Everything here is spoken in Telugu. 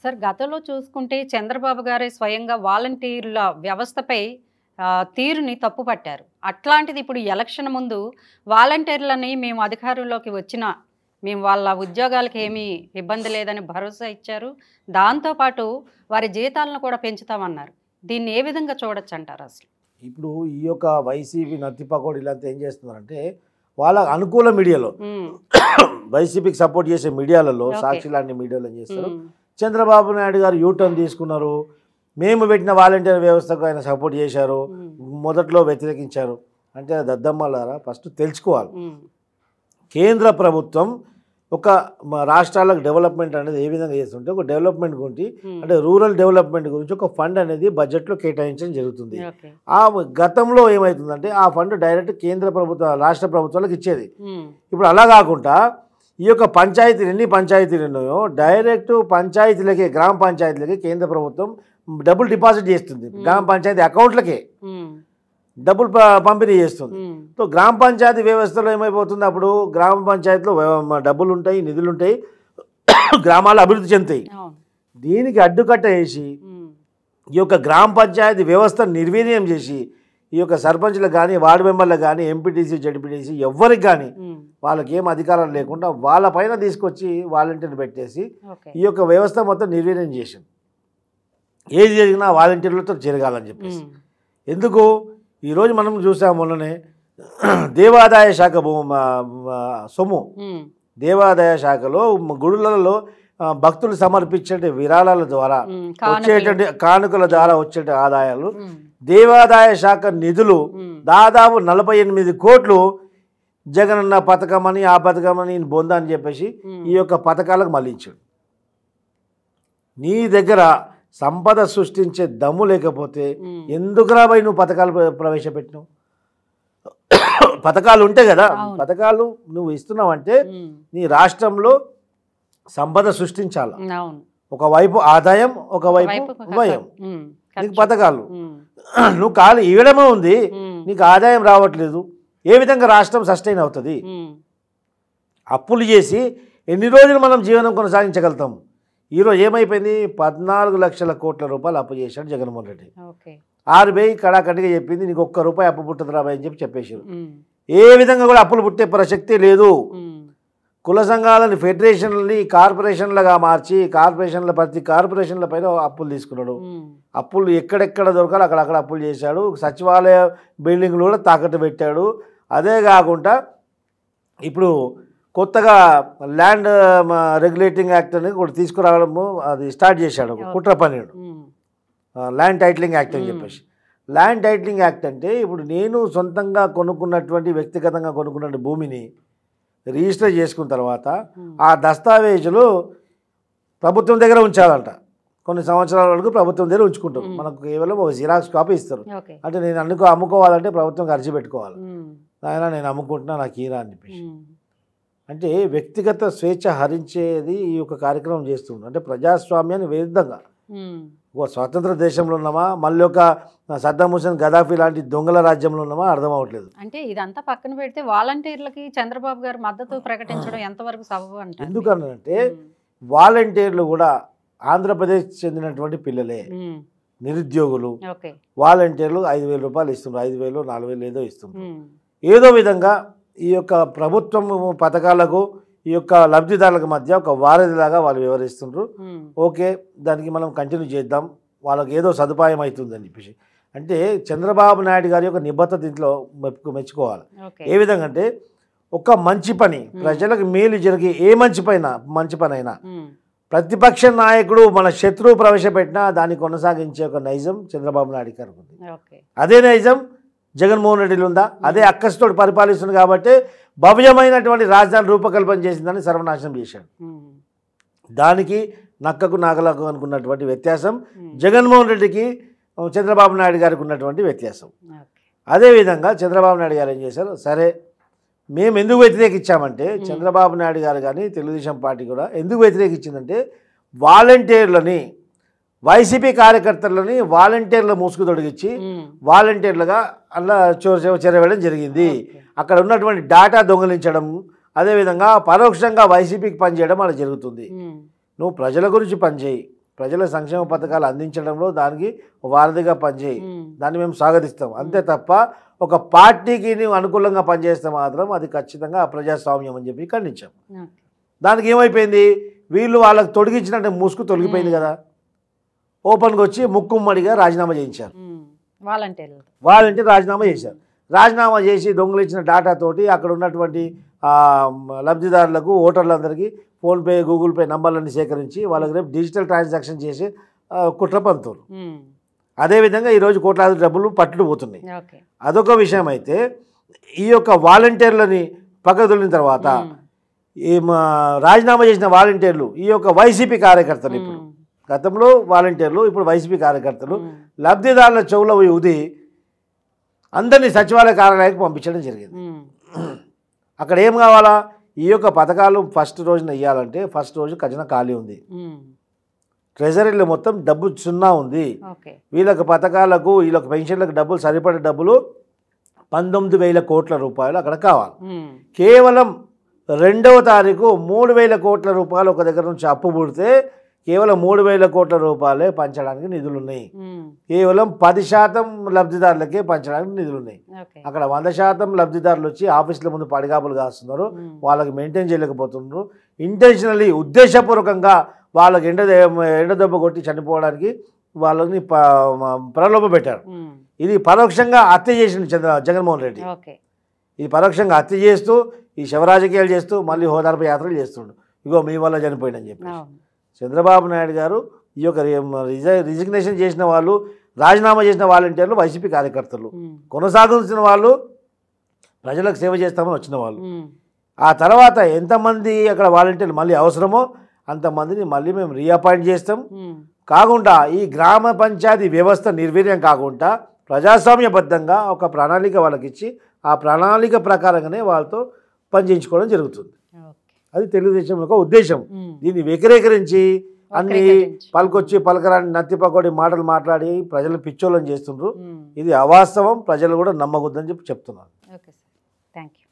సార్ గతంలో చూసుకుంటే చంద్రబాబు గారే స్వయంగా వాలంటీర్ల వ్యవస్థపై తీరుని తప్పుపట్టారు. అట్లాంటిది ఇప్పుడు ఎలక్షన్ ముందు వాలంటీర్లని మేము అధికారంలోకి వచ్చినా మేము వాళ్ళ ఉద్యోగాలకు ఏమీ ఇబ్బంది లేదని భరోసా ఇచ్చారు. దాంతోపాటు వారి జీతాలను కూడా పెంచుతామన్నారు. దీన్ని ఏ విధంగా చూడొచ్చు అంటారు అసలు? ఇప్పుడు ఈ యొక్క వైసీపీ నత్తిపకోడు ఇలాంటి ఏం చేస్తున్నారంటే వాళ్ళ అనుకూల మీడియాలో వైసీపీకి సపోర్ట్ చేసే మీడియాలలో సాక్షి లాంటి మీడియాలో ఏం చేస్తారు, చంద్రబాబు నాయుడు గారు యూటర్న్ తీసుకున్నారు, మేము పెట్టిన వాలంటీర్ వ్యవస్థకు ఆయన సపోర్ట్ చేశారు, మొదట్లో వ్యతిరేకించారు అంటే దద్దమ్మలారా ఫస్ట్ తెలుసుకోవాలి. కేంద్ర ప్రభుత్వం ఒక రాష్ట్రాలకు డెవలప్మెంట్ అనేది ఏ విధంగా చేస్తుంటే ఒక డెవలప్మెంట్ గురించి అంటే రూరల్ డెవలప్మెంట్ గురించి ఒక ఫండ్ అనేది బడ్జెట్లో కేటాయించడం జరుగుతుంది. ఆ గతంలో ఏమవుతుందంటే ఆ ఫండ్ డైరెక్ట్ కేంద్ర ప్రభుత్వ రాష్ట్ర ప్రభుత్వాలకు ఇచ్చేది. ఇప్పుడు అలా కాకుండా ఈ యొక్క పంచాయతీలు ఎన్ని పంచాయతీలు ఉన్నాయో డైరెక్ట్ పంచాయతీలకే గ్రామ పంచాయతీలకే కేంద్ర ప్రభుత్వం డబ్బులు డిపాజిట్ చేస్తుంది, గ్రామ పంచాయతీ అకౌంట్లకే డబ్బులు పంపిణీ చేస్తుంది. సో గ్రామ పంచాయతీ వ్యవస్థలో ఏమైపోతుంది, అప్పుడు గ్రామ పంచాయతీలో డబ్బులు ఉంటాయి, నిధులు ఉంటాయి, గ్రామాలు అభివృద్ధి చెందుతాయి. దీనికి అడ్డుకట్ట వేసి ఈ యొక్క గ్రామ పంచాయతీ వ్యవస్థ నిర్వీర్యం చేసి ఈ యొక్క సర్పంచ్లకు కానీ వార్డు మెంబర్లకు కానీ ఎంపీటీసీ జడ్పీటీసీ ఎవరికి కానీ వాళ్ళకి ఏం అధికారాలు లేకుండా వాళ్ళ పైన తీసుకొచ్చి వాలంటీర్లు పెట్టేసి ఈ యొక్క వ్యవస్థ మొత్తం నిర్వీర్యం చేసింది. ఏది జరిగినా వాలంటీర్లతో జరగాలని చెప్పేసి. ఎందుకు ఈరోజు మనం చూసాము, మొన్ననే దేవాదాయ శాఖ సొమ్ము దేవాదాయ శాఖలో గుడులలో భక్తులు సమర్పించే విరాళాల ద్వారా వచ్చేటువంటి కానుకల ద్వారా వచ్చే ఆదాయాలు దేవాదాయ శాఖ నిధులు దాదాపు 48 కోట్లు జగనన్న పథకం అని ఆ పథకం అని బొందా అని చెప్పేసి ఈ యొక్క పథకాలకు మళ్ళించాడు. నీ దగ్గర సంపద సృష్టించే దమ్ము లేకపోతే ఎందుకు రాబోయే నువ్వు పథకాలు ప్రవేశపెట్టినావు? పథకాలు ఉంటాయి కదా, పథకాలు నువ్వు ఇస్తున్నావంటే నీ రాష్ట్రంలో సంపద సృష్టించాలి. ఒకవైపు ఆదాయం, ఒకవైపు వ్యయం. నీకు పథకాలు నువ్వు కాలు ఇవ్వడమే ఉంది, నీకు ఆదాయం రావట్లేదు, ఏ విధంగా రాష్ట్రం సస్టైన్ అవుతుంది? అప్పులు చేసి ఎన్ని రోజులు మనం జీవనం కొనసాగించగలుగుతాం? ఈరోజు ఏమైపోయింది, 14 లక్షల కోట్ల రూపాయలు అప్పు చేశాడు జగన్మోహన్ రెడ్డి. RBI కడాకటిగా చెప్పింది నీకు ₹1 అప్పు పుట్టదు రాబాయ్ అని చెప్పేశారు. ఏ విధంగా కూడా అప్పులు పుట్టే ప్రసక్తే లేదు. కుల సంఘాలని ఫెడరేషన్లని కార్పొరేషన్లుగా మార్చి ప్రతి కార్పొరేషన్ల పైన అప్పులు తీసుకున్నాడు. అప్పులు ఎక్కడెక్కడ దొరకాలి అక్కడక్కడ అప్పులు చేశాడు. సచివాలయ బిల్డింగ్లు కూడా తాకట్టు పెట్టాడు. అదే కాకుండా ఇప్పుడు కొత్తగా ల్యాండ్ రెగ్యులేటింగ్ యాక్ట్ అని కూడా తీసుకురావడము అది స్టార్ట్ చేశాడు, కుట్ర పన్నాడు. ల్యాండ్ టైటిలింగ్ యాక్ట్ అని చెప్పేసి. ల్యాండ్ టైటిలింగ్ యాక్ట్ అంటే ఇప్పుడు నేను సొంతంగా కొనుక్కున్నటువంటి వ్యక్తిగతంగా కొనుక్కున్న భూమిని రిజిస్టర్ చేసుకున్న తర్వాత ఆ దస్తావేజులు ప్రభుత్వం దగ్గర ఉంచాలంట. కొన్ని సంవత్సరాల వరకు ప్రభుత్వం దగ్గర ఉంచుకుంటాం. మనకు కేవలం ఒక జిరాక్స్ కాపీ ఇస్తారు. అంటే నేను అమ్ముకోవాలంటే ప్రభుత్వం ఖర్చు పెట్టుకోవాలి. ఆయన నేను అమ్ముకుంటున్నా నాకు ఈరా అని చెప్పేసి. అంటే వ్యక్తిగత స్వేచ్ఛ హరించేది ఈ యొక్క కార్యక్రమం చేస్తుంది. అంటే ప్రజాస్వామ్యాన్ని విరుద్ధంగా ఒక స్వతంత్ర దేశంలో ఉన్నామా, మళ్ళీ ఒక సద్దాం హుసేన్ గదాఫీ లాంటి దొంగల రాజ్యంలో ఉన్నామా అర్థం అవ్వట్లేదు. అంటే ఇదంతా పక్కన పెడితే వాలంటీర్లకి చంద్రబాబు గారు మద్దతు ప్రకటించడం ఎంతవరకు సబబు అంటారు? ఎందుకనంటే వాలంటీర్లు కూడా ఆంధ్రప్రదేశ్ చెందినటువంటి పిల్లలే, నిరుద్యోగులు. వాలంటీర్లు 5,000 రూపాయలు ఇస్తున్నారు, 5,000 4,000 ఏదో ఇస్తున్నారు. ఏదో విధంగా ఈ యొక్క ప్రభుత్వం పథకాలకు ఈ యొక్క లబ్ధిదారులకు మధ్య ఒక వారధిలాగా వాళ్ళు వివరిస్తుండ్రు. ఓకే, దానికి మనం కంటిన్యూ చేద్దాం, వాళ్ళకి ఏదో సదుపాయం అవుతుందని చెప్పేసి. అంటే చంద్రబాబు నాయుడు గారి యొక్క నిబద్ధత దీంట్లో మెచ్చుకోవాలి. ఏ విధంగా అంటే ఒక మంచి పని ప్రజలకు మేలు జరిగే ఏ మంచి పని అయినా ప్రతిపక్ష నాయకుడు మన శత్రువు ప్రవేశపెట్టినా దాన్ని కొనసాగించే ఒక నైజం చంద్రబాబు నాయుడు గారికి ఉంది. అదే నైజం జగన్మోహన్ రెడ్డిలో ఉందా? అదే అక్కసుతో పరిపాలిస్తుంది కాబట్టి భవ్యమైనటువంటి రాజధాని రూపకల్పన చేసిందని సర్వనాశనం చేశాడు. దానికి నక్కకు నాగలకు అనుకున్నటువంటి వ్యత్యాసం జగన్మోహన్ రెడ్డికి చంద్రబాబు నాయుడు గారికి ఉన్నటువంటి వ్యత్యాసం. అదేవిధంగా చంద్రబాబు నాయుడు గారు ఏం చేశారు, సరే మేము ఎందుకు వ్యతిరేకించామంటే చంద్రబాబు నాయుడు గారు కానీ తెలుగుదేశం పార్టీ కూడా ఎందుకు వ్యతిరేకించిందంటే వాలంటీర్లని వైసీపీ కార్యకర్తలని వాలంటీర్ల ముసుగు తొడిగించి వాలంటీర్లుగా అలా చేరవేయడం జరిగింది. అక్కడ ఉన్నటువంటి డాటా దొంగలించడం, అదేవిధంగా పరోక్షంగా వైసీపీకి పనిచేయడం అలా జరుగుతుంది. నువ్వు ప్రజల గురించి పనిచేయి, ప్రజల సంక్షేమ పథకాలు అందించడంలో దానికి వారధిగా పనిచేయి, దాన్ని మేము స్వాగతిస్తాం. అంతే తప్ప ఒక పార్టీకి నీవు అనుకూలంగా పనిచేస్తే మాత్రం అది ఖచ్చితంగా అప్రజాస్వామ్యం అని చెప్పి ఖండించాం. దానికి ఏమైపోయింది, వీళ్ళు వాళ్ళకి తొలగించినట్టే ముసుగు తొలగిపోయింది కదా, ఓపెన్గా వచ్చి ముక్కుమ్మడిగా రాజీనామా చేయించారు. వాలంటీర్ రాజీనామా చేశారు. రాజీనామా చేసి దొంగలు ఇచ్చిన డాటాతోటి అక్కడ ఉన్నటువంటి లబ్ధిదారులకు ఓటర్లందరికీ ఫోన్పే గూగుల్ పే నంబర్లన్నీ సేకరించి వాళ్ళకి రేపు డిజిటల్ ట్రాన్సాక్షన్ చేసి కుట్ర పంతులు. అదేవిధంగా ఈరోజు కోట్లాది డబ్బులు పట్టుకుపోతున్నాయి. అదొక విషయం. అయితే ఈ యొక్క వాలంటీర్లని పక్కకు తొలిన తర్వాత ఈ రాజీనామా చేసిన వాలంటీర్లు ఈ యొక్క వైసీపీ కార్యకర్తలు, ఇప్పుడు గతంలో వాలంటీర్లు ఇప్పుడు వైసీపీ కార్యకర్తలు లబ్ధిదారుల చెవుల ఉది అందరినీ సచివాలయ కార్యాలయానికి పంపించడం జరిగింది. అక్కడ ఏం కావాలా, ఈ యొక్క పథకాలు ఫస్ట్ రోజున ఇవ్వాలంటే ఫస్ట్ రోజు ఖజానా ఖాళీ ఉంది, ట్రెజరీలో మొత్తం డబ్బు సున్నా ఉంది. వీళ్ళకి పథకాలకు వీళ్ళకి పెన్షన్లకు డబ్బులు సరిపడే డబ్బులు 19,000 కోట్ల రూపాయలు అక్కడ కావాలి. కేవలం 2వ తారీఖు 3,000 కోట్ల రూపాయలు ఒక దగ్గర నుంచి అప్పు పుడితే కేవలం 3,000 కోట్ల రూపాయలే పంచడానికి నిధులు ఉన్నాయి. కేవలం 10% లబ్ధిదారులకే పంచడానికి నిధులు ఉన్నాయి. అక్కడ 100% లబ్ధిదారులు వచ్చి ఆఫీసుల ముందు పడిగాపులు కాస్తున్నారు, వాళ్ళకి మెయింటైన్ చేయలేకపోతున్నారు. ఇంటెన్షనల్లీ ఉద్దేశపూర్వకంగా వాళ్ళకి ఎండదెబ్బ కొట్టి చనిపోవడానికి వాళ్ళని ప్రలోభ పెట్టారు. ఇది పరోక్షంగా హత్య చేసిన జగన్మోహన్ రెడ్డి. ఇది పరోక్షంగా హత్య చేస్తూ ఈ శవరాజకీయాలు చేస్తూ మళ్ళీ హోదార్పై యాత్రలు చేస్తుండు. ఇగో మీ వల్ల చనిపోయిందని చెప్పి చంద్రబాబు నాయుడు గారు ఈ యొక్క రిజిగ్నేషన్ చేసిన వాళ్ళు, రాజీనామా చేసిన వాలంటీర్లు వైసీపీ కార్యకర్తలు, కొనసాగుతున్న వాళ్ళు ప్రజలకు సేవ చేస్తామని వచ్చిన వాళ్ళు. ఆ తర్వాత ఎంతమంది అక్కడ వాలంటీర్లు మళ్ళీ అవసరమో అంతమందిని మళ్ళీ మేము రీఅపాయింట్ చేస్తాం. కాకుండా ఈ గ్రామ పంచాయతీ వ్యవస్థ నిర్వీర్యం కాకుండా ప్రజాస్వామ్యబద్ధంగా ఒక ప్రణాళిక వాళ్ళకి ఇచ్చి ఆ ప్రణాళిక ప్రకారంగానే వాళ్ళతో పనిచేయించుకోవడం జరుగుతుంది. అది తెలుగుదేశం యొక్క ఉద్దేశం. దీన్ని వ్యతిరేకరించి అన్ని పలుకొచ్చి పలకరాని నత్తిపకోడి మాటలు మాట్లాడి ప్రజలు పిచ్చోళ్ళని చేస్తుండ్రు. ఇది అవాస్తవం, ప్రజలు కూడా నమ్మకూడదని చెప్పి చెప్తున్నారు. Okay sir, thank you.